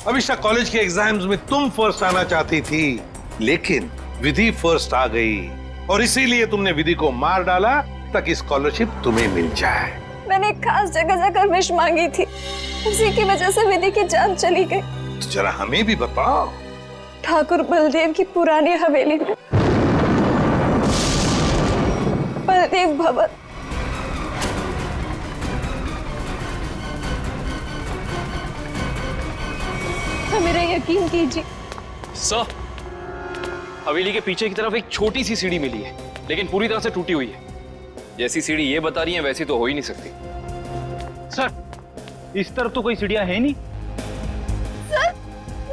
अभिष्टा, college के exams में तुम फर्स्ट आना चाहती थी, लेकिन विधि फर्स्ट आ गई और इसीलिए तुमने विधि को मार डाला ताकि स्कॉलरशिप तुम्हें मिल जाए। मैंने एक खास जगह जाकर विश मांगी थी, उसी की वजह से विधि की जान चली गई। तो जरा हमें भी बताओ। ठाकुर बलदेव की पुरानी हवेली में बलदेव भवन। मेरा यकीन कीजिए सर, हवेली के पीछे की तरफ एक छोटी सी सीढ़ी मिली है, लेकिन पूरी तरह से टूटी हुई है। जैसी सीढ़ी ये बता रही है वैसी तो हो ही नहीं सकती। सर, इस तरफ तो कोई सीढ़ियां है नहीं। सर,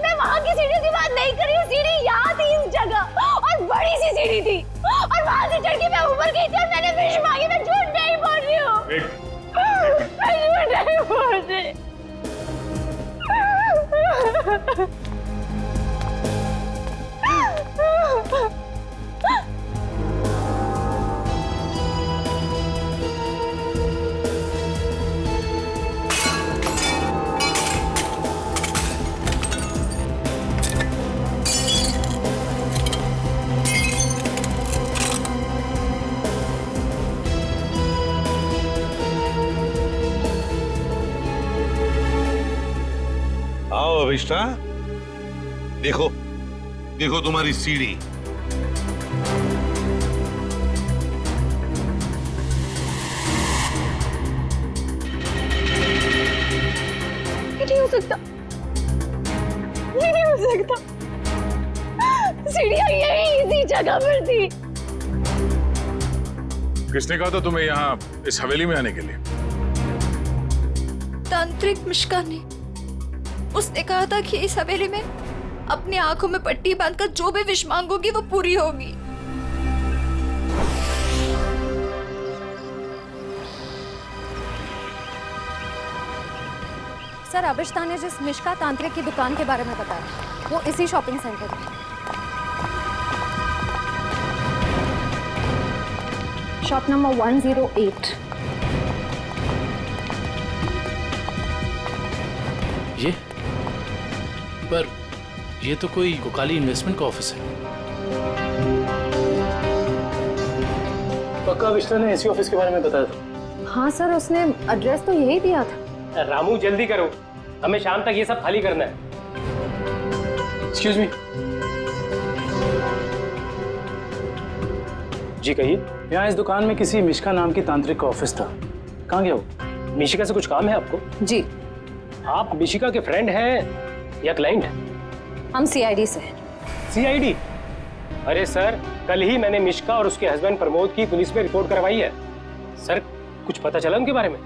मैं वहाँ की सीढ़ी की बात नहीं कर रही हूँ। सीढ़ी यहाँ थी इस जगह, और बड़ी सी सीढ़ी थी, और वहाँ से चढ़ के मैं ऊपर गई थी और मैंने विश मांगी। मैं झूठ नहीं बोल रही हूँ। मैं झूठ नहीं बोल रही। आओ अभिष्टा, देखो देखो तुम्हारी सीढ़ी। ये नहीं हो सकता, ये नहीं हो सकता। सीढ़ियाँ यही इसी जगह पर थी। किसने कहा था तुम्हें यहाँ इस हवेली में आने के लिए? तांत्रिक मिश्का ने। उसने कहा था कि इस हवेली में अपनी आंखों में पट्टी बांधकर जो भी विश मांगोगी वो पूरी होगी। सर, अभिष्टा ने जिस मिश्का तांत्रिक की दुकान के बारे में बताया वो इसी शॉपिंग सेंटर में। Shop number 108। पर ये तो कोई कोकाली इन्वेस्टमेंट का ऑफिस है। पक्का अभिष्टा ने इसी ऑफिस के बारे में बताया था? हाँ सर, उसने एड्रेस तो यही दिया था। रामू जल्दी करो, हमें शाम तक ये सब खाली करना है। Excuse me. जी कहिए। यहाँ इस दुकान में किसी मिशिका नाम की तांत्रिक का ऑफिस था, कहाँ गया वो? मिशिका से कुछ काम है आपको? जी। आप मिशिका के फ्रेंड हैं या क्लाइंट है? हम सीआईडी से हैं। सीआईडी? अरे सर, कल ही मैंने मिशिका और उसके हस्बैंड प्रमोद की पुलिस में रिपोर्ट करवाई है। सर, कुछ पता चला उनके बारे में?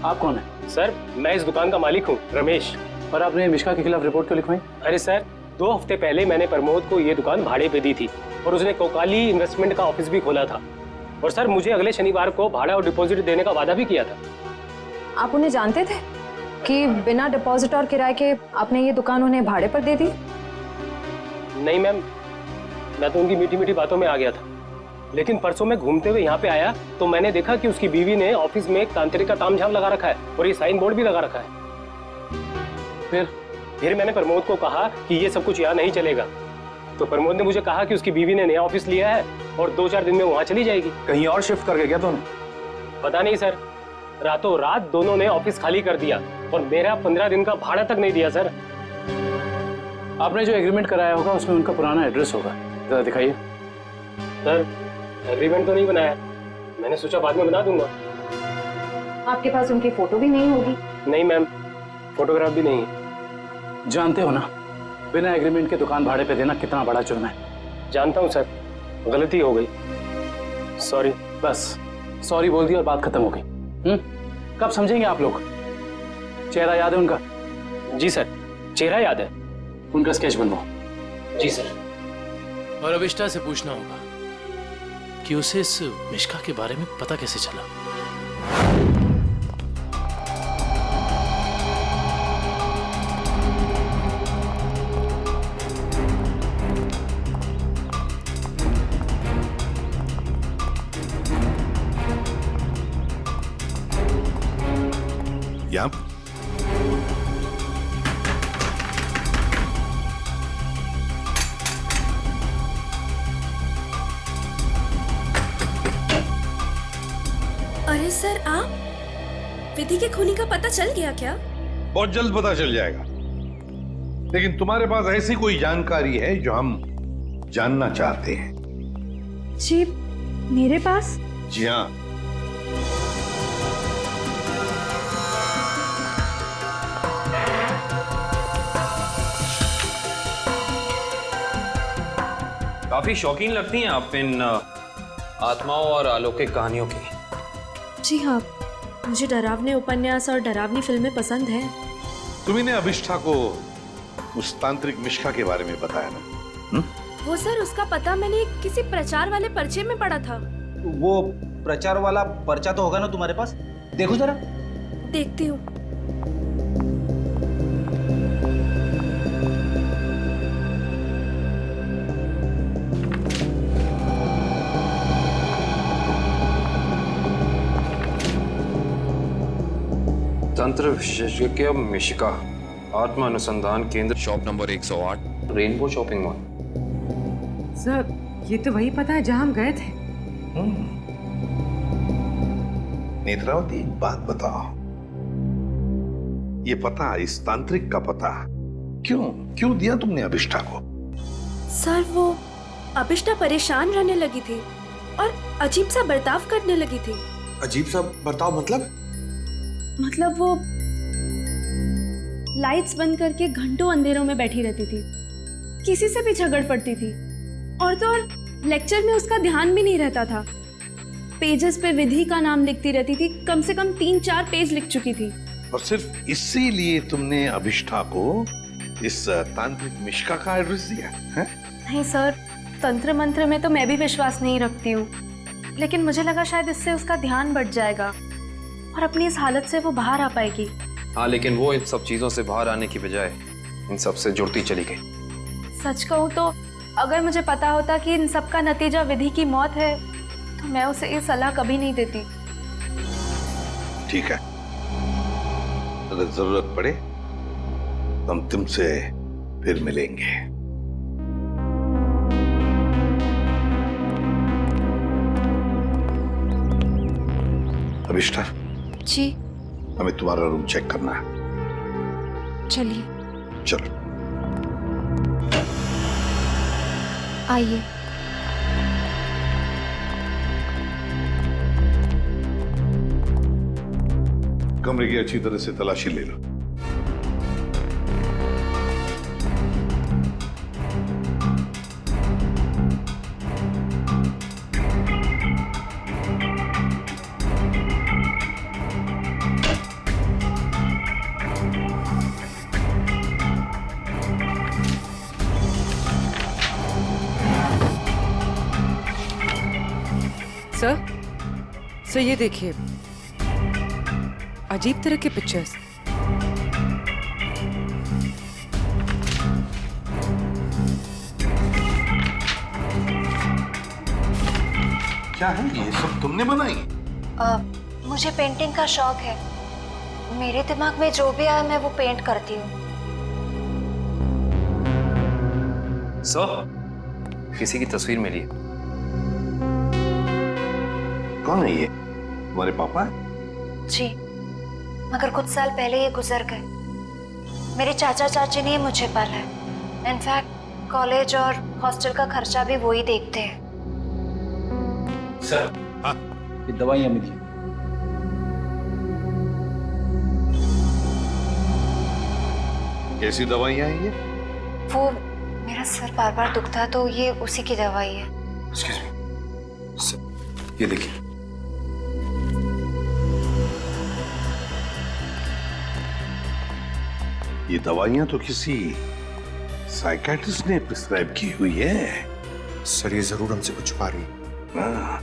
आप कौन है? सर, मैं इस दुकान का मालिक हूँ, रमेश। और आपने मिशिका के खिलाफ रिपोर्ट क्यों लिखवाई? अरे सर, 2 हफ्ते पहले मैंने प्रमोद को ये दुकान भाड़े पे दी थी और उसने कोकाली इन्वेस्टमेंट का ऑफिस भी खोला था। और सर, मुझे अगले शनिवार को भाड़ा और डिपॉजिट देने का वादा भी किया था। आप उन्हें जानते थे कि बिना डिपॉजिट और किराए के आपने ये दुकान उन्हें भाड़े पर दे दी? नहीं मैम, मैं तो उनकी मीठी मीठी बातों में आ गया था, लेकिन परसों मैं घूमते हुए यहाँ पे आया तो मैंने देखा कि उसकी बीवी ने ऑफिस में एक तांत्रिक का तामझाम लगा रखा है और ये साइन बोर्ड भी लगा रखा है। फिर मैंने प्रमोद को कहा कि ये सब कुछ यहाँ नहीं चलेगा, तो प्रमोद ने मुझे कहा कि उसकी बीवी ने नया ऑफिस लिया है और 2-4 दिन में वहाँ चली जाएगी। कहीं और शिफ्ट करके क्या दोनों? पता नहीं सर, रातों रात दोनों ने ऑफिस खाली कर दिया और मेरा 15 दिन का भाड़ा तक नहीं दिया। सर, आपने जो एग्रीमेंट कराया होगा उसमें उनका पुराना एड्रेस होगा, जरा दिखाइए। सर, एग्रीमेंट तो नहीं बनाया, मैंने सोचा बाद में बना दूंगा। आपके पास उनकी फोटो भी नहीं होगी? नहीं मैम, फोटोग्राफ भी नहीं है। जानते हो ना, बिना एग्रीमेंट के दुकान भाड़े पे देना कितना बड़ा जुर्म है। जानता हूँ सर, गलती हो गई, सॉरी। बस सॉरी बोल दी और बात खत्म हो गई। कब समझेंगे आप लोग? चेहरा याद है उनका? जी सर, चेहरा याद है। उनका स्केच बनवाओ। जी सर। और अभिष्टा से पूछना होगा कि उसे इस मिशिका के बारे में पता कैसे चला। सर आप विधि के खूनी का पता चल गया क्या? बहुत जल्द पता चल जाएगा, लेकिन तुम्हारे पास ऐसी कोई जानकारी है जो हम जानना चाहते हैं? जी मेरे पास? जी हाँ। काफी शौकीन लगती हैं आप इन आत्माओं और अलौकिक कहानियों की। जी हाँ, मुझे डरावने उपन्यास और डरावनी फिल्में पसंद हैं। तुम्ही ने अभिष्ठा को उस तांत्रिक मिश्का के बारे में बताया ना? वो सर, उसका पता मैंने किसी प्रचार वाले पर्चे में पढ़ा था। वो प्रचार वाला पर्चा तो होगा ना तुम्हारे पास? देखो जरा। देखती हूँ। तंत्र विशेषज्ञ मिशिका, आत्मा अनुसंधान केंद्र, shop number 108, rainbow shopping mall. Sir ये तो वही पता है जहां हम गए थे। नेत्रावती, एक बात बताओ, ये पता, इस तांत्रिक का पता क्यों दिया तुमने अभिष्ठा को? सर वो अभिष्ठा परेशान रहने लगी थी और अजीब सा बर्ताव करने लगी थी। अजीब सा बर्ताव मतलब वो लाइट्स बंद करके घंटों अंधेरों में बैठी रहती थी, किसी से भी झगड़ पड़ती थी, और तो और लेक्चर में उसका ध्यान भी नहीं रहता था। पेजेस पे विधि का नाम लिखती रहती थी, कम से कम 3-4 पेज लिख चुकी थी। और सिर्फ इसीलिए तुमने अभिष्ठा को इस तांत्रिक मिश्का का एड्रेस दिया है? नहीं सर, तंत्र मंत्र में तो मैं भी विश्वास नहीं रखती हूँ, लेकिन मुझे लगा शायद इससे उसका ध्यान बढ़ जाएगा और अपनी इस हालत से वो बाहर आ पाएगी। हाँ, लेकिन वो इन सब चीजों से बाहर आने की बजाय इन सब से जुड़ती चली गई। सच कहूँ तो अगर मुझे पता होता कि इन सब का नतीजा विधि की मौत है, तो मैं उसे ये सलाह कभी नहीं देती। ठीक है, अगर जरूरत पड़े तो हम तुमसे फिर मिलेंगे। अभिष्ठा जी हमें तुम्हारा रूम चेक करना है। चलिए। चलो आइए। कमरे की अच्छी तरह से तलाशी ले लो। सर ये देखिए, अजीब तरह के पिक्चर्स। क्या है ये सब तुमने बनाई? मुझे पेंटिंग का शौक है। मेरे दिमाग में जो भी आया मैं वो पेंट करती हूँ। सर, किसी की तस्वीर मिली है। कौन है ये? तुम्हारे पापा? जी, मगर कुछ साल पहले ये गुजर गए। मेरे चाचा चाची ने मुझे पाला है। इनफैक्ट कॉलेज और हॉस्टल का खर्चा भी वो ही देखते हैं। सर, हाँ? ये दवाइयाँ मिली। कैसी दवाइयाँ हैं ये? वो मेरा सर बार बार दुखता है तो ये उसी की दवाई है। Excuse me. सर, ये देखिए। ये दवाइयाँ तो किसी साइकियाट्रिस्ट ने प्रिस्क्राइब की हुई है। सर, ये जरूर हमसे कुछ छुपा रही है। हाँ।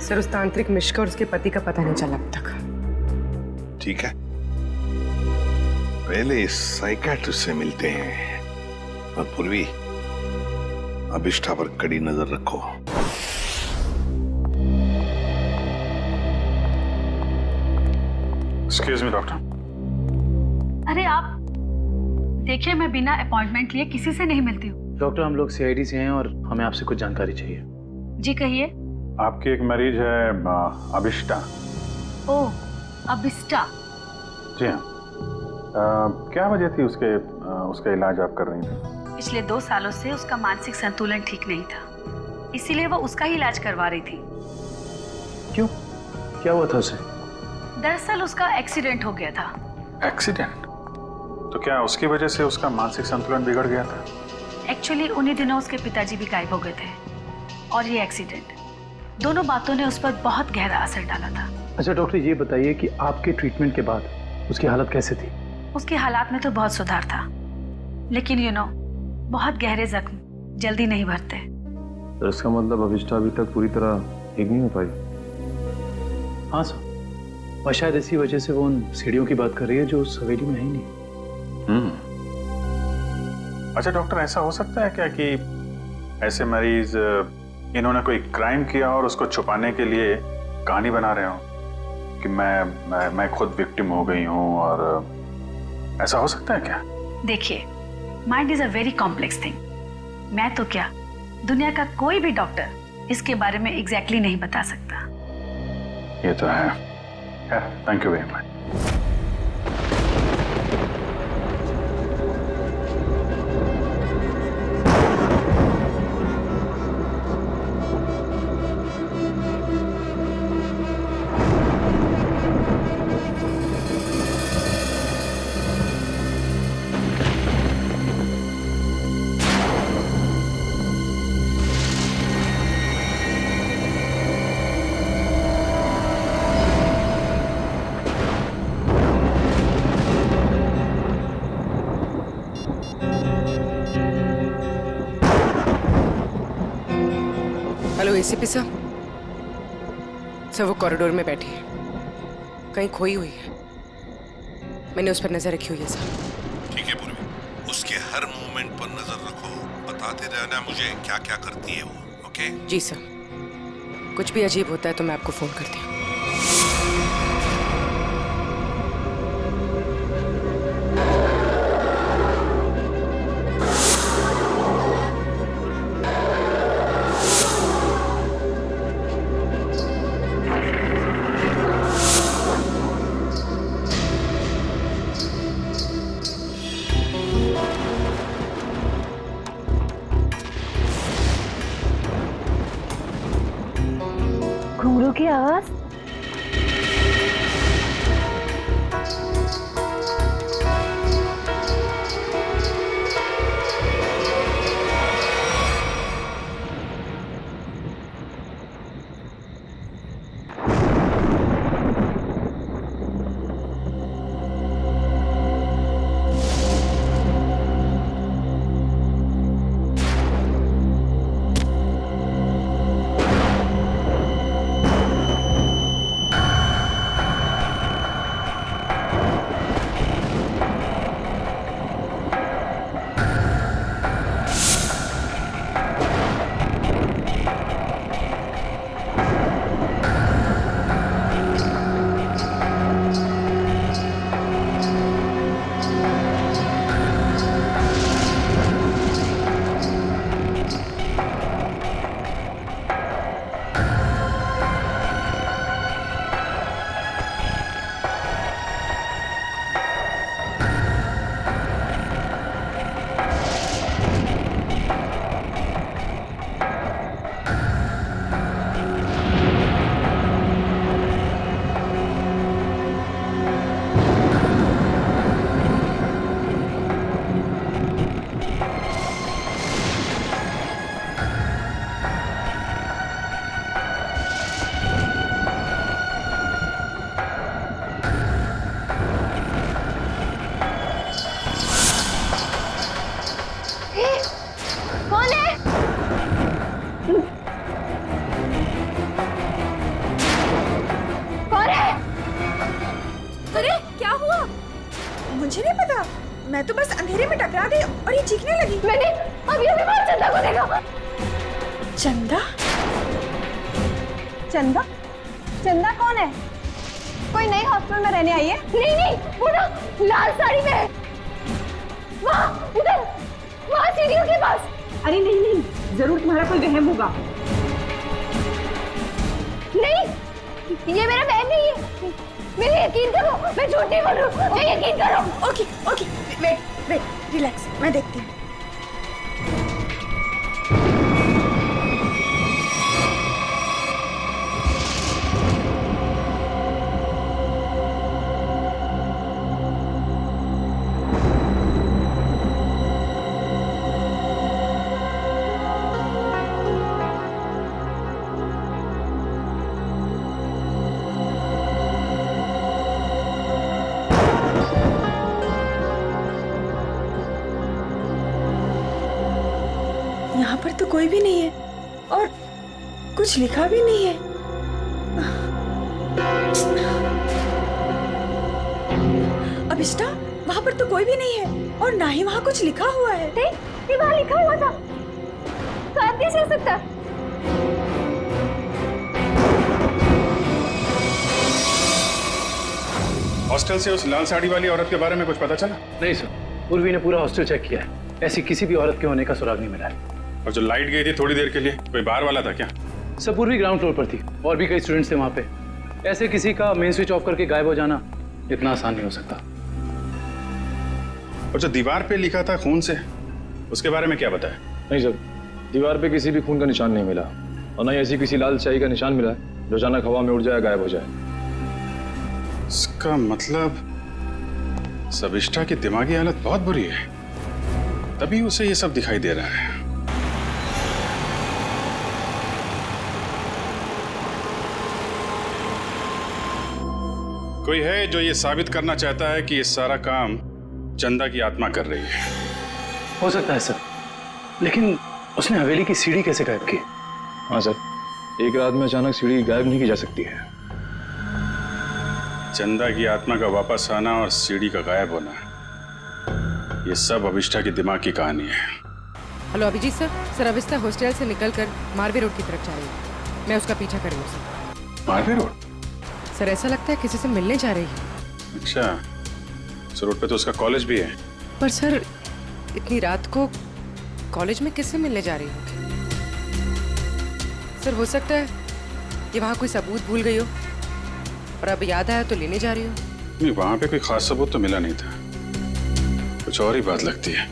सर, उस तांत्रिक मिश्का और उसके पति का पता नहीं चला अब तक। ठीक है, पहले इस साइकियाट्रिस्ट से मिलते हैं और पूर्वी अभिष्ठा पर कड़ी नजर रखो। Excuse me doctor. अरे आप देखिए, मैं बिना अपॉइंटमेंट लिए किसी से नहीं मिलती हूँ। डॉक्टर, हम लोग सीआईडी से हैं और हमें आपसे कुछ जानकारी चाहिए। जी कहिए। आपकी एक मरीज है अभिष्टा। ओह, अभिष्टा। जी हाँ। क्या वजह थी उसका इलाज आप कर रही थी? पिछले 2 सालों से उसका मानसिक संतुलन ठीक नहीं था, इसीलिए वो उसका ही इलाज करवा रही थी। क्यों? क्या हुआ था उसे? दरअसल उसका एक्सीडेंट हो गया था। एक्सीडेंट? तो क्या उसकी वजह से उसका मानसिक संतुलन बिगड़ गया था? एक्चुअली उन्हीं दिनों उसके पिताजी भी गायब हो गए थे और ये एक्सीडेंट, दोनों बातों ने उस पर बहुत गहरा असर डाला था। अच्छा डॉक्टर, ये बताइए कि आपके ट्रीटमेंट के बाद उसकी हालत कैसे थी? उसके हालात में तो बहुत सुधार था, लेकिन बहुत गहरे जख्म जल्दी नहीं भरते। तो इसका मतलब अभिष्टा अभी तक पूरी तरह ठीक नहीं हो पाई? हाँ सर, और शायद इसी वजह से वो उन सीढ़ियों की बात कर रही है जो उस हवेली में है ही नहीं। अच्छा डॉक्टर, ऐसा हो सकता है क्या कि ऐसे मरीज इन्होंने कोई क्राइम किया और उसको छुपाने के लिए कहानी बना रहे हो कि मैं खुद विक्टिम हो गई हूँ, और ऐसा हो सकता है क्या? देखिए, mind is a very complex thing. मैं तो क्या, दुनिया का कोई भी डॉक्टर इसके बारे में एग्जैक्टली नहीं बता सकता। ये तो है। Thank you very much. Hello ACP साहब। सर वो कॉरिडोर में बैठी है, कहीं खोई हुई है। मैंने उस पर नजर रखी हुई है सर। ठीक है पूर्वी, उसके हर मूवमेंट पर नजर रखो, बताते रहना मुझे क्या क्या करती है वो। ओके? जी सर, कुछ भी अजीब होता है तो मैं आपको फोन करती हूँ। घुंघरू की आवाज। मुझे नहीं पता, मैं तो बस अंधेरे में टकरा गई और ये चीखने लगी। मैंने अभी बाहर चंदा को देखा। चंदा? चंदा? चंदा कौन है? कोई नई हॉस्टल में रहने आई है? नहीं नहीं, वो ना लाल साड़ी में है। वहाँ उधर, वहाँ सीढ़ियों के पास। अरे नहीं नहीं, जरूर तुम्हारा कोई वहम होगा। नहीं, ये मेरा बहन नहीं है। मेरे यकीन करो, मैं झूठ नहीं बोल रही हूँ, मैं यकीन करो। Okay okay, wait wait, relax, मैं देखती हूँ। यहाँ पर तो कोई भी नहीं है और कुछ लिखा भी नहीं है। अभिष्टा, वहाँ पर तो कोई भी नहीं है और ना ही वहाँ कुछ लिखा हुआ है। ये वहाँ लिखा हुआ था, तो आप कैसे हो सकता? हॉस्टल से उस लाल साड़ी वाली औरत के बारे में कुछ पता चला? नहीं सर, पूर्वी ने पूरा हॉस्टल चेक किया है, ऐसी किसी भी औरत के होने का सुराग नहीं मिला है। और जो लाइट गई थी थोड़ी देर के लिए, कोई बाहर वाला था क्या? सब पूर्वी ग्राउंड फ्लोर पर थी और भी कई स्टूडेंट्स थे वहाँ पे। ऐसे किसी का मेन स्विच ऑफ करके गायब हो जाना इतना आसान नहीं हो सकता। और जो दीवार पे लिखा था खून से, उसके बारे में क्या बताया? नहीं सर, दीवार पे किसी भी खून का निशान नहीं मिला और न ही ऐसी किसी लाल स्याही का निशान मिला है जो अचानक हवा में उड़ जाए, गायब हो जाए। इसका मतलब सविष्टा की दिमागी हालत बहुत बुरी है, तभी उसे ये सब दिखाई दे रहा है। कोई है जो ये साबित करना चाहता है कि ये सारा काम चंदा की आत्मा कर रही है। हो सकता है सर, लेकिन उसने हवेली की सीढ़ी कैसे गायब की? हाँ सर, एक रात में अचानक सीढ़ी गायब नहीं की जा सकती है। चंदा की आत्मा का वापस आना और सीढ़ी का गायब होना, ये सब अभिष्टा की दिमाग की कहानी है। Hello Abhijeet sir, sir Abhishta hostel से निकलकर मारवे रोड की तरफ जा रही है। मैं उसका पीछा कर रही हूँ सर। मारवे रोड? सर ऐसा लगता है किसी से मिलने जा रही है। अच्छा, इस रोड पे तो उसका कॉलेज भी है। पर सर इतनी रात को कॉलेज में किससे मिलने जा रही होगी? सर हो सकता है ये वहाँ कोई सबूत भूल गई हो और अब याद आया तो लेने जा रही हो। नहीं, वहाँ पे कोई खास सबूत तो मिला नहीं था, कुछ और ही बात लगती है।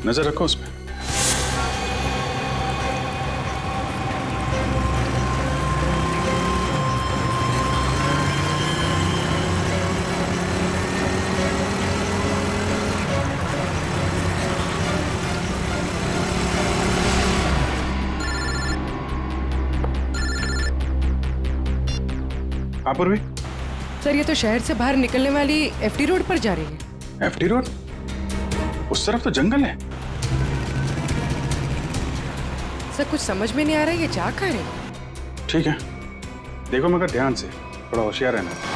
नजर रखो उस पे। हाँ पूर्वी? सर ये तो शहर से बाहर निकलने वाली एफडी रोड पर जा रही है। FD road? उस तरफ तो जंगल है। सर कुछ समझ में नहीं आ रहा है ये जा कहाँ रही है। ठीक है, देखो मगर ध्यान से, थोड़ा होशियार रहना।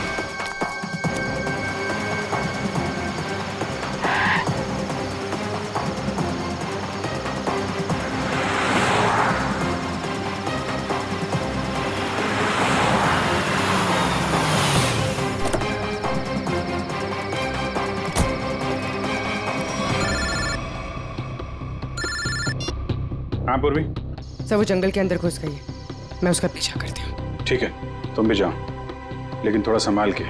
हाँ पूर्वी? सर वो जंगल के अंदर घुस गई है, मैं उसका पीछा करती हूँ। ठीक है, तुम भी जाओ, लेकिन थोड़ा संभाल के,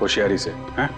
होशियारी से, हैं?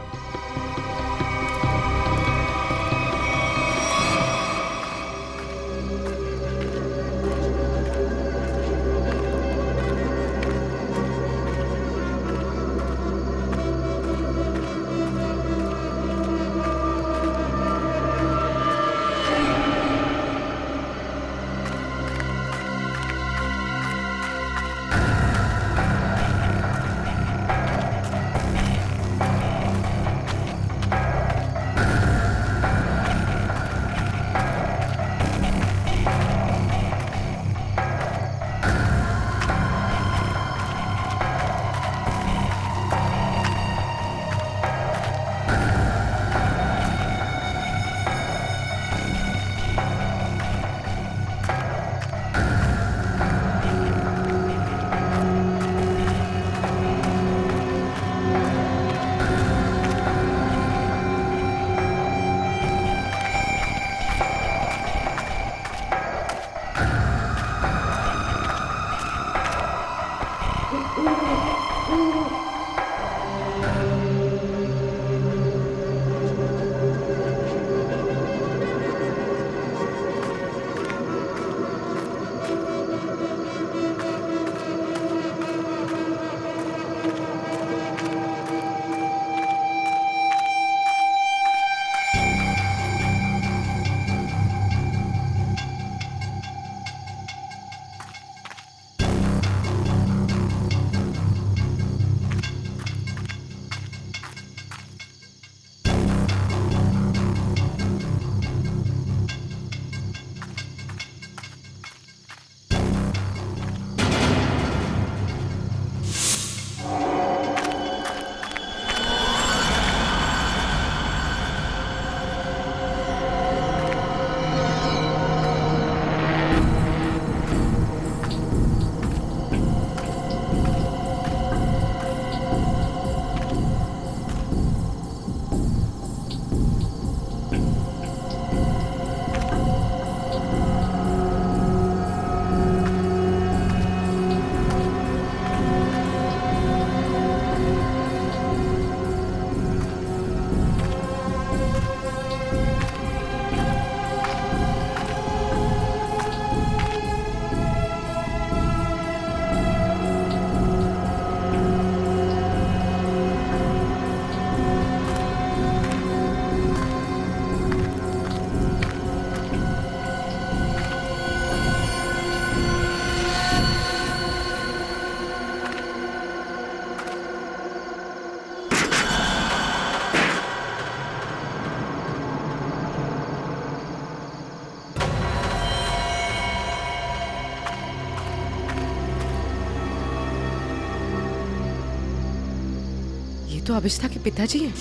तो अभिष्ठा के पिताजी हैं।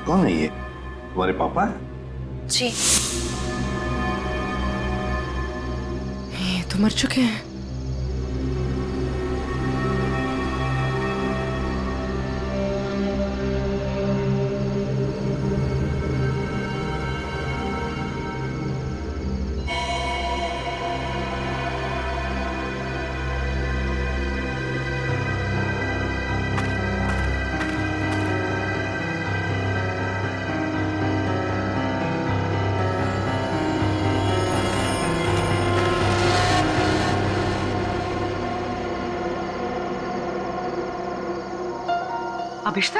कौन है ये? तुम्हारे पापा है? जी। ये तो मर चुके हैं। अभिष्ठा,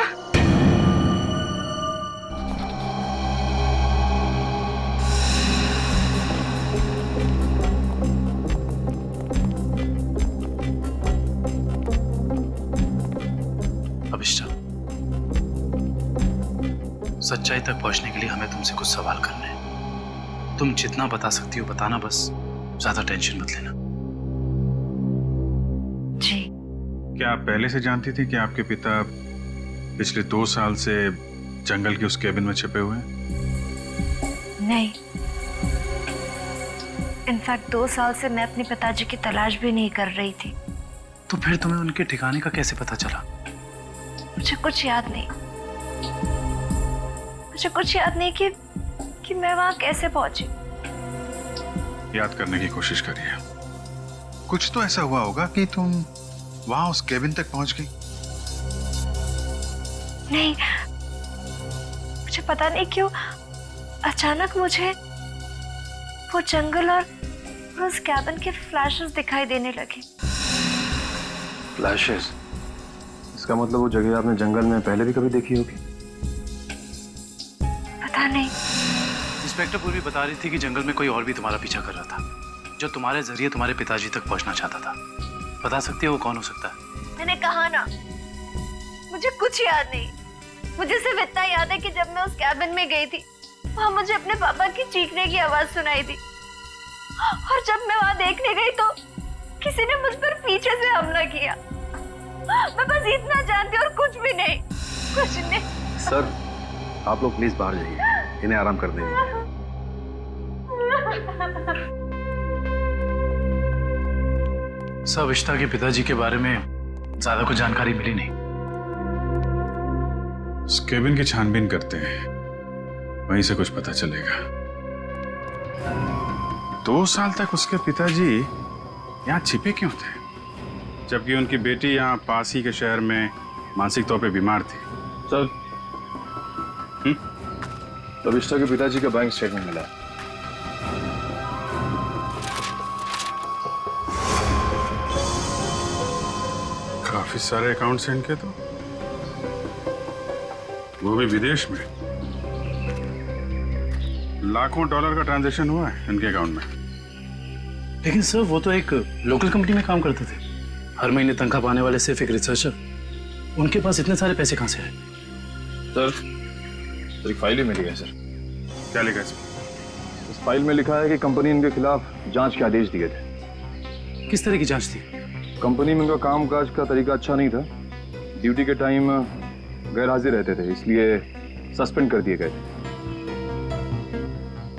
अभिष्ठा, सच्चाई तक पहुंचने के लिए हमें तुमसे कुछ सवाल करने हैं। तुम जितना बता सकती हो बताना, बस ज्यादा टेंशन मत लेना। जी। क्या आप पहले से जानती थी कि आपके पिता पिछले 2 साल से जंगल के उस केबिन में छिपे हुए हैं? नहीं, इनफैक्ट 2 साल से मैं अपने पिताजी की तलाश भी नहीं कर रही थी। तो फिर तुम्हें उनके ठिकाने का कैसे पता चला? मुझे कुछ याद नहीं। मुझे कुछ याद नहीं कि मैं वहां कैसे पहुंची। याद करने की कोशिश करिए। कुछ तो ऐसा हुआ होगा कि तुम वहां उस केबिन तक पहुंच गई। नहीं, मुझे पता नहीं क्यों अचानक मुझे वो जंगल और उस कैबिन के फ्लैशेस दिखाई देने लगे। फ्लैशेस? इसका मतलब वो जगह आपने जंगल में पहले भी कभी देखी होगी? पता नहीं। इंस्पेक्टर पूर्वी बता रही थी कि जंगल में कोई और भी तुम्हारा पीछा कर रहा था, जो तुम्हारे जरिए तुम्हारे पिताजी तक पहुंचना चाहता था। बता सकती है वो कौन हो सकता है? मैंने कहा ना, मुझे कुछ याद नहीं। मुझे सिर्फ इतना याद है कि जब मैं उस कैबिन में गई थी, वहां मुझे अपने पापा की चीखने की आवाज सुनाई दी, और जब मैं वहां देखने गई तो किसी ने मुझ पर पीछे से हमला किया। मैं बस इतना जानती हूँ और कुछ भी नहीं, कुछ नहीं। सर, आप लोग प्लीज बाहर जाइए, इन्हें आराम कर देंगे। सब अभिष्ठा के पिताजी के बारे में ज्यादा कुछ जानकारी मिली नहीं। उस केबिन की छानबीन करते हैं, वहीं से कुछ पता चलेगा। 2 साल तक उसके पिताजी यहाँ छिपे क्यों थे, जबकि उनकी बेटी यहाँ पास ही के शहर में मानसिक तौर पे बीमार थी? सर, अभिष्ठा के पिताजी का बैंक स्टेटमेंट मिला। काफी सारे अकाउंट्स हैं इनके, तो वो भी विदेश में। लाखों डॉलर का ट्रांजैक्शन हुआ है इनके अकाउंट में। लेकिन सर, वो तो एक लोकल कंपनी में काम करते थे, हर महीने तनख्वाह पाने वाले सिर्फ एक रिसर्चर। उनके पास इतने सारे पैसे कहां से आए? सर, एक फाइल ही मिली है सर। क्या लिखा है इसमें? इस फाइल में लिखा है कि कंपनी इनके खिलाफ जांच के आदेश दिए थे। किस तरह की जांच थी? कंपनी में उनका कामकाज का तरीका अच्छा नहीं था, ड्यूटी के टाइम गैर हाजिर रहते थे, इसलिए सस्पेंड कर दिए गए थे।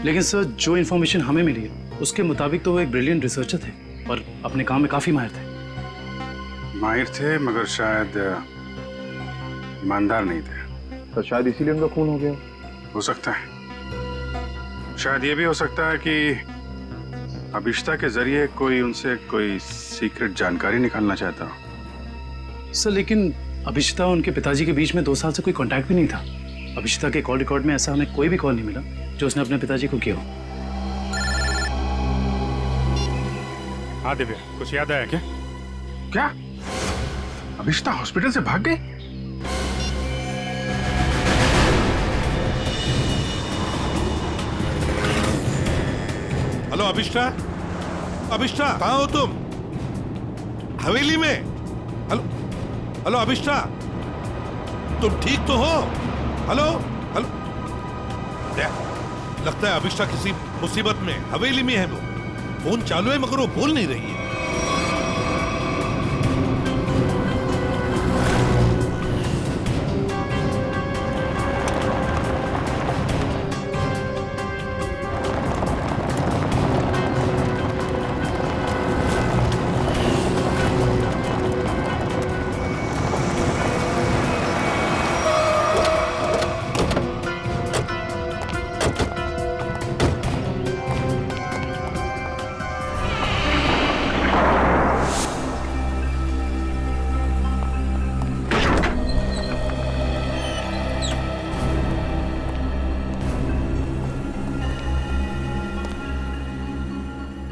लेकिन सर, जो इन्फॉर्मेशन हमें मिली है उसके मुताबिक तो वो एक ब्रिलियंट रिसर्चर थे और अपने काम में काफी माहिर थे। माहिर थे, मगर शायद ईमानदार नहीं थे। तो शायद इसीलिए उनका खून हो गया। हो सकता है। शायद ये भी हो सकता है कि अभिष्ठा के जरिए कोई उनसे कोई सीक्रेट जानकारी निकालना चाहता हो। सर, लेकिन अभिष्ठा और उनके पिताजी के बीच में 2 साल से कोई कांटेक्ट भी नहीं था। अभिष्ठा के कॉल रिकॉर्ड में ऐसा हमें कोई भी कॉल नहीं मिला जो उसने अपने पिताजी को किया हो। हाँ दिव्या, कुछ याद आया क्या? क्या अभिष्ठा हॉस्पिटल से भाग गई? हेलो अभिष्ठा, अभिष्ठा कहाँ हो तुम? हवेली में? हेलो हेलो अभिष्ठा, तुम ठीक तो हो? हेलो हेलो, लगता है अभिष्ठा किसी मुसीबत में हवेली में है। वो फोन चालू है मगर वो बोल नहीं रही है।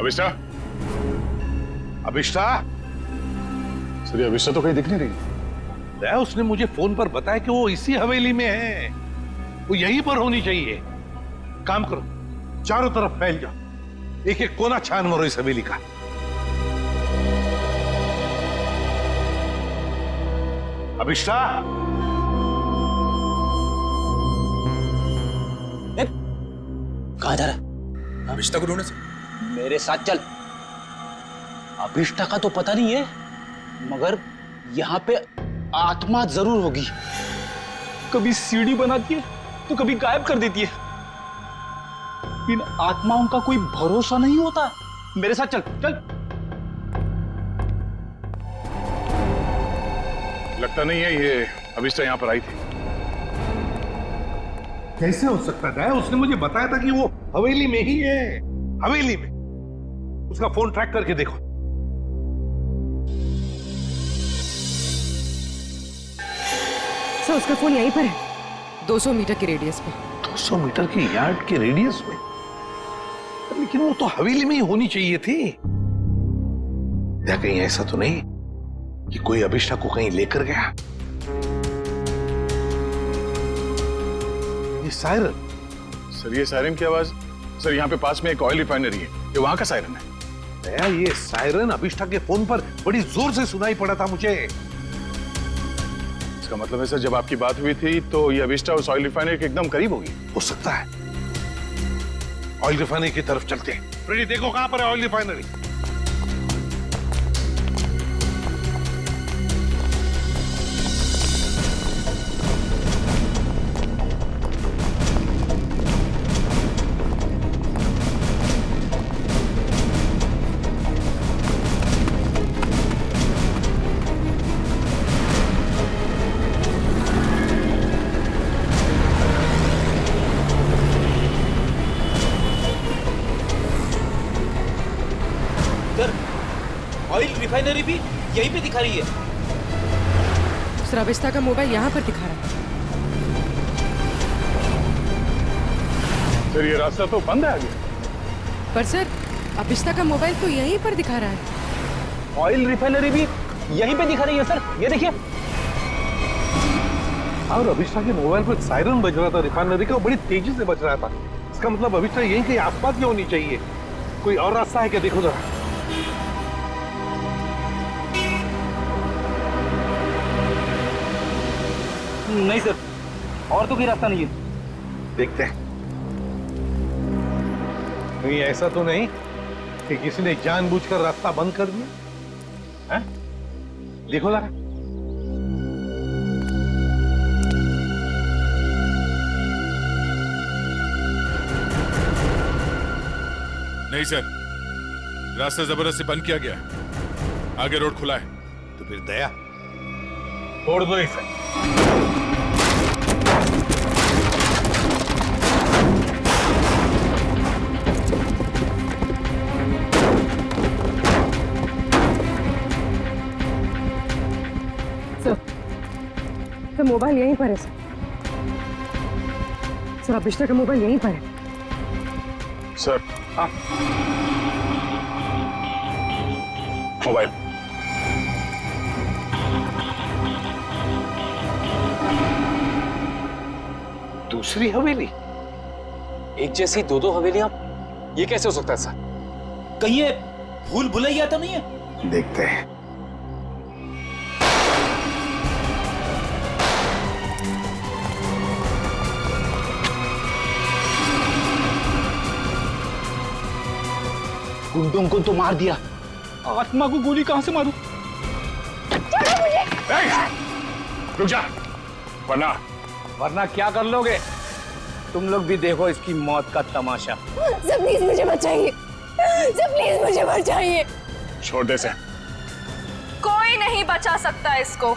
अभिष्टा, अभिष्टा, सर ये अभिष्टा तो कहीं दिख नहीं रही। दया, उसने मुझे फोन पर बताया कि वो इसी हवेली में है, वो यहीं पर होनी चाहिए। काम करो, चारों तरफ फैल जाओ, एक एक कोना छान मारो इस हवेली का। अभिष्टा, कहाँ जा रहा है? अभिष्टा को ढूंढने से। मेरे साथ चल। अभिष्टा का तो पता नहीं है, मगर यहाँ पे आत्मा जरूर होगी। कभी सीढ़ी बनाती है तो कभी गायब कर देती है। इन आत्माओं का कोई भरोसा नहीं होता। मेरे साथ चल चल। लगता नहीं है ये अभिष्टा यहाँ पर आई थी। कैसे हो सकता है? उसने मुझे बताया था कि वो हवेली में ही है, हवेली में। उसका फोन ट्रैक करके देखो। सर उसका फोन यहीं पर है, 200 मीटर के रेडियस पे। 200 मीटर की यार्ड के रेडियस में? लेकिन वो तो हवेली में ही होनी चाहिए थी। या कहीं ऐसा तो नहीं कि कोई अभिष्टा को कहीं लेकर गया? ये सायरन। सर ये सायरन की आवाज, सर यहाँ पे पास में एक ऑयल रिफाइनरी है, ये वहां का सायरन है। दया, ये सायरन अभिष्टा के फोन पर बड़ी जोर से सुनाई पड़ा था मुझे। इसका मतलब है सर जब आपकी बात हुई थी तो ये अभिष्टा उस ऑयल रिफाइनरी के एकदम करीब होगी। हो सकता है। ऑयल रिफाइनरी की तरफ चलते हैं। फ्रेडी, देखो कहां पर है ऑयल रिफाइनरी। ऑयल रिफाइनरी भी यहीं पे दिखा रही है। सर अभिष्टा का मोबाइल यहाँ पर दिखा रहा है। सर ये रास्ता तो बंद है आगे। पर सर अभिष्टा का मोबाइल तो यहीं पर दिखा रहा है। ऑयल रिफाइनरी भी यहीं पे दिखा रही है सर, ये देखिए। और अभिष्टा के मोबाइल पर सायरन बज रहा था रिफाइनरी का, बड़ी तेजी से बज रहा था। इसका मतलब अभिष्टा यहीं कहीं आसपास की होनी चाहिए। कोई और रास्ता है क्या? देखो जरा। नहीं सर, और तो कोई रास्ता नहीं है। देखते हैं। नहीं, ऐसा तो नहीं कि किसी ने जानबूझकर रास्ता बंद कर दिया है? देखो जरा। नहीं सर, रास्ता जबरदस्ती बंद किया गया, आगे रोड खुला है। तो फिर दया, छोड़ दो इसे। सर मोबाइल यहीं पर है सर। सर अभिष्टा का मोबाइल यहीं पर है। सर हाँ, मोबाइल। दूसरी हवेली? एक जैसी दो दो हवेलियां, ये कैसे हो सकता है सर? कहीं ये भूल भुलैया तो नहीं है? देखते हैं। गुंडों को तो मार दिया, आत्मा को गोली कहां से मारूं? रुक जा, वरना क्या कर लोगे? तुम लोग भी देखो इसकी मौत का तमाशा। सर प्लीज मुझे बचाइए, सर प्लीज मुझे बचाइए। छोड़ दे से। कोई नहीं बचा सकता इसको।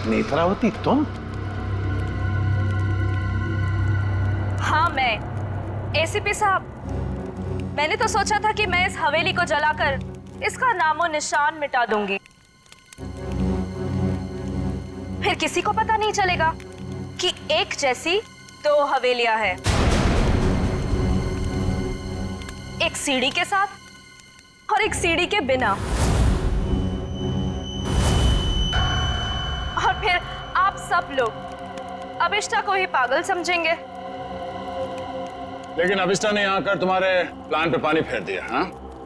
नेत्रावती, तुम? हाँ मैं। एसीपी साहब, मैंने तो सोचा था कि मैं इस हवेली को जलाकर इसका नामो निशान मिटा दूंगी। फिर किसी को पता नहीं चलेगा कि एक जैसी दो हवेलियां हैं, एक सीढ़ी के साथ और एक सीढ़ी के बिना। और फिर आप सब लोग अभिष्टा को ही पागल समझेंगे। लेकिन अभिष्टा ने यहाँ आकर तुम्हारे प्लान पे पानी फेर दिया।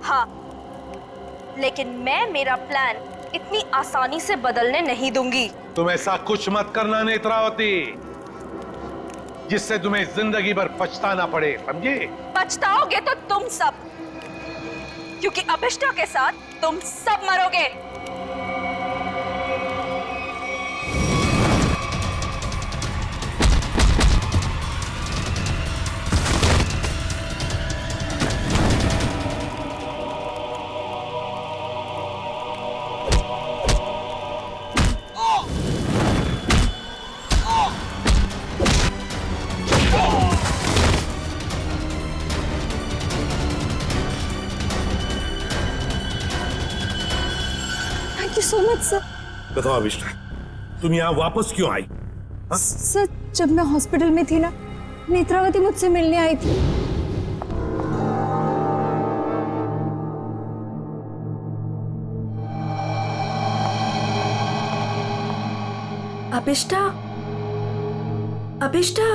हाँ, लेकिन मैं मेरा प्लान इतनी आसानी से बदलने नहीं दूंगी। तुम ऐसा कुछ मत करना नेत्रावती जिससे तुम्हें जिंदगी भर पछताना पड़े, समझे? पछताओगे तो तुम सब, क्योंकि अभिष्टा के साथ तुम सब मरोगे। So much sir. बताओ अभिष्टा, तुम यहाँ वापस क्यों आई? सर, जब मैं हॉस्पिटल में थी ना, नेत्रावती मुझसे मिलने आई थी। अभिष्टा, अभिष्टा,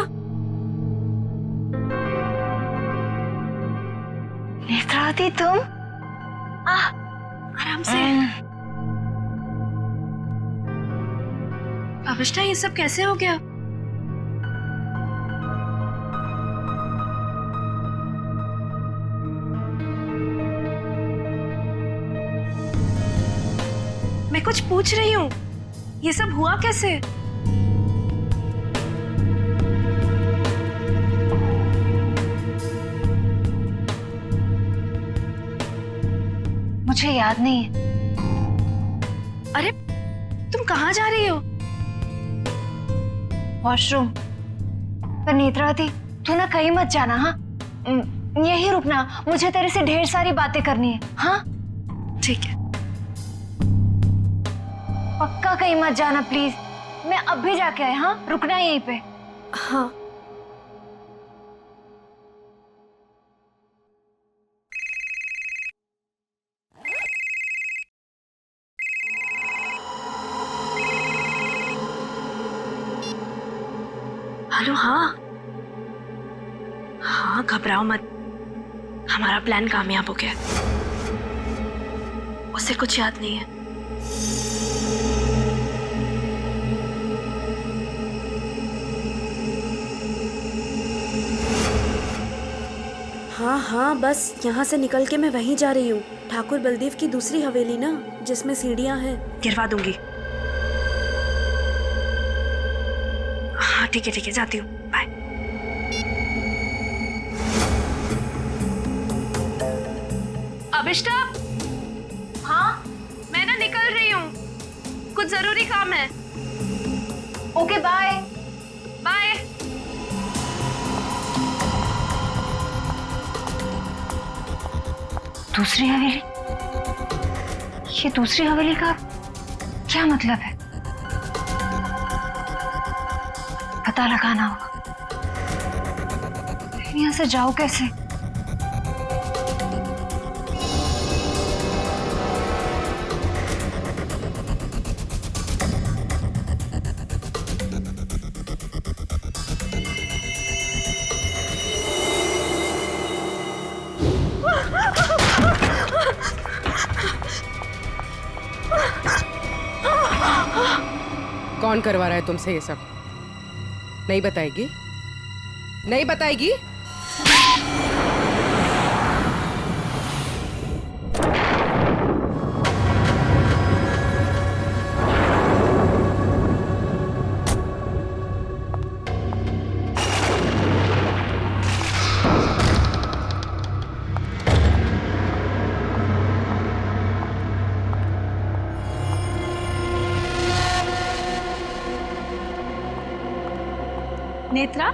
नेत्रावती तुम? आराम से। अभिष्टा, ये सब कैसे हो गया? मैं कुछ पूछ रही हूँ, ये सब हुआ कैसे? मुझे याद नहीं है। अरे, तुम कहाँ जा रही हो? वॉशरूम। पर नेत्रावती, तू ना कहीं मत जाना। हाँ, यहीं रुकना, मुझे तेरे से ढेर सारी बातें करनी है। हाँ ठीक है। पक्का कहीं मत जाना प्लीज। मैं अब भी जाके आए। हाँ, रुकना यहीं पे। हाँ। हेलो। हाँ हाँ, घबराओ मत, हमारा प्लान कामयाब हो गया। उसे कुछ याद नहीं है। हाँ हाँ, बस यहाँ से निकल के मैं वहीं जा रही हूँ। ठाकुर बलदेव की दूसरी हवेली ना, जिसमें सीढ़ियाँ हैं। गिरवा दूंगी। हाँ ठीक है, जाती हूँ। बाय। अभिष्टा। हाँ, मैं ना निकल रही हूँ, कुछ जरूरी काम है। Okay, bye. बाय। दूसरी हवेली? ये दूसरी हवेली का क्या मतलब है? पता लगाना होगा। यहाँ से जाओ कैसे? कौन करवा रहा है तुमसे ये सब? नहीं बताएगी? नहीं बताएगी? नेत्रा,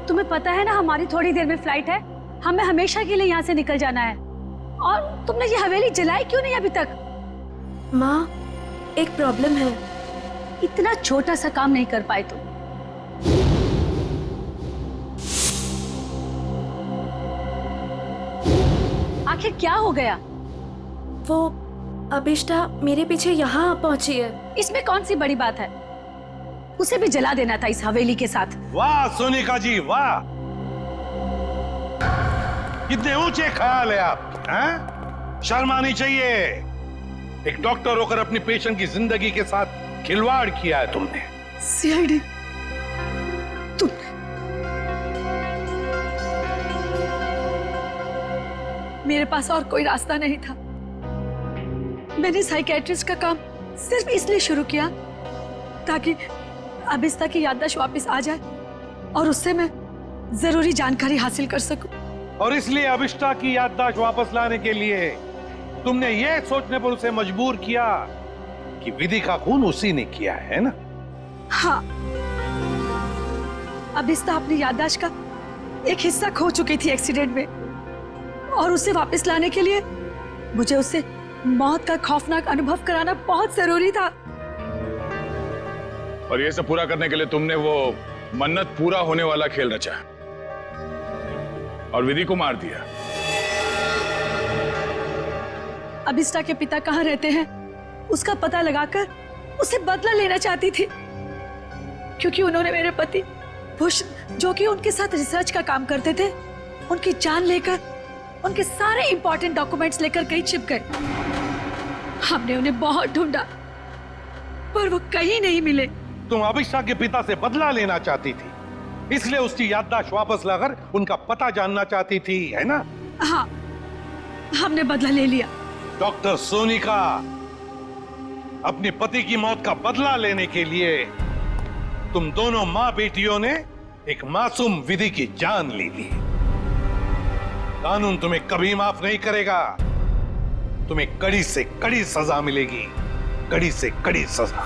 तुम्हें पता है ना हमारी थोड़ी देर में फ्लाइट है। हमें हमेशा के लिए यहाँ से निकल जाना है। और तुमने ये हवेली जलाई क्यों नहीं अभी तक? माँ, एक प्रॉब्लम है। इतना छोटा सा काम नहीं कर पाए तुम। आखिर क्या हो गया? वो अभिष्टा मेरे पीछे यहाँ पहुंची है। इसमें कौन सी बड़ी बात है? उसे भी जला देना था इस हवेली के साथ। वाह सोनिका जी वाह, कितने ऊंचे ख्याल है आप, हैं? शर्म आनी चाहिए। एक डॉक्टर होकर अपनी पेशेंट की जिंदगी के साथ खिलवाड़ किया है तुमने। सीआईडी, तुम मेरे पास और कोई रास्ता नहीं था। मैंने साइकेट्रिस्ट का काम सिर्फ इसलिए शुरू किया ताकि अभिष्टा की याददाश्त वापस आ जाए और उससे मैं जरूरी जानकारी हासिल कर सकूं। और इसलिए अभिष्टा की याददाश्त वापस लाने के लिए तुमने ये सोचने पर उसे मजबूर किया कि विधि का खून उसी ने किया है ना? हाँ, अभिष्टा अपनी याददाश्त का एक हिस्सा खो चुकी थी एक्सीडेंट में, और उसे वापस लाने के लिए मुझे उससे मौत का खौफनाक अनुभव कराना बहुत जरूरी था। और ये सब पूरा करने के लिए तुमने वो मन्नत पूरा होने वाला खेल रचा और विधि को मार दिया। अभिष्टा के पिता कहाँ रहते हैं उसका पता लगाकर उसे बदला लेना चाहती थी, क्योंकि उन्होंने मेरे पति बुश, जो कि उनके साथ रिसर्च का काम करते थे, उनकी जान लेकर उनके सारे इंपॉर्टेंट डॉक्यूमेंट्स लेकर कहीं छिप गए। हमने उन्हें बहुत ढूंढा पर वो कहीं नहीं मिले। तुम अभिष्टा के पिता से बदला लेना चाहती थी, इसलिए उसकी याददाश्त वापस लाकर उनका पता जानना चाहती थी, है ना? हाँ, हमने बदला ले लिया। डॉक्टर सोनिका, अपने पति की मौत का बदला लेने के लिए तुम दोनों मां बेटियों ने एक मासूम विधि की जान ले ली। कानून तुम्हें कभी माफ नहीं करेगा। तुम्हें कड़ी से कड़ी सजा मिलेगी, कड़ी से कड़ी सजा।